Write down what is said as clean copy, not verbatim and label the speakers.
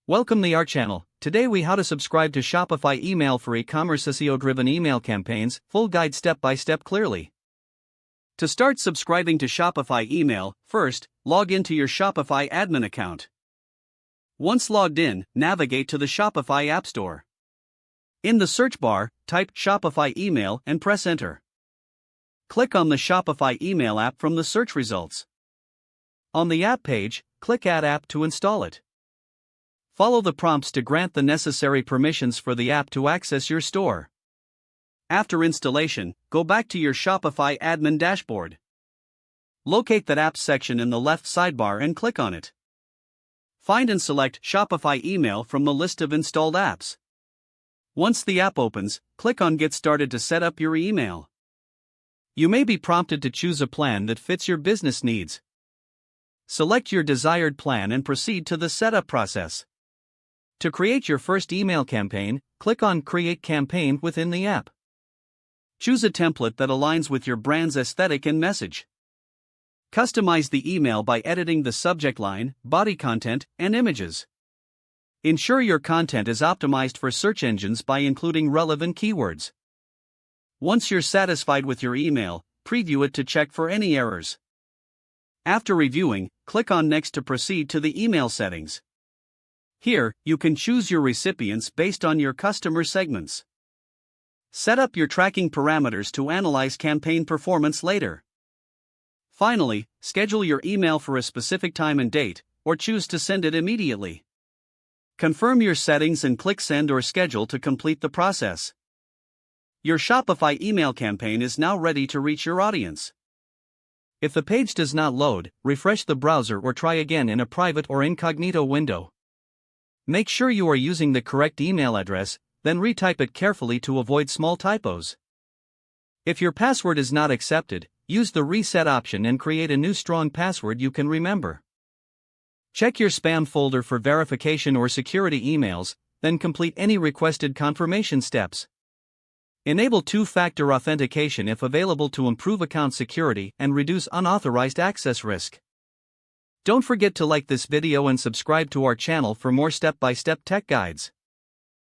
Speaker 1: Welcome to our channel. Today we how to subscribe to Shopify email for e-commerce SEO-driven email campaigns, full guide step by step clearly. To start subscribing to Shopify email, first, log into your Shopify admin account. Once logged in, navigate to the Shopify App Store. In the search bar, type Shopify email and press enter. Click on the Shopify email app from the search results. On the app page, click Add App to install it. Follow the prompts to grant the necessary permissions for the app to access your store. After installation, go back to your Shopify admin dashboard. Locate that app section in the left sidebar and click on it. Find and select Shopify email from the list of installed apps. Once the app opens, click on Get Started to set up your email. You may be prompted to choose a plan that fits your business needs. Select your desired plan and proceed to the setup process. To create your first email campaign, click on Create Campaign within the app. Choose a template that aligns with your brand's aesthetic and message. Customize the email by editing the subject line, body content, and images. Ensure your content is optimized for search engines by including relevant keywords. Once you're satisfied with your email, preview it to check for any errors. After reviewing, click on Next to proceed to the email settings. Here, you can choose your recipients based on your customer segments. Set up your tracking parameters to analyze campaign performance later. Finally, schedule your email for a specific time and date, or choose to send it immediately. Confirm your settings and click Send or Schedule to complete the process. Your Shopify email campaign is now ready to reach your audience. If the page does not load, refresh the browser or try again in a private or incognito window. Make sure you are using the correct email address, then retype it carefully to avoid small typos. If your password is not accepted, use the reset option and create a new strong password you can remember. Check your spam folder for verification or security emails, then complete any requested confirmation steps. Enable two-factor authentication if available to improve account security and reduce unauthorized access risk. Don't forget to like this video and subscribe to our channel for more step-by-step tech guides.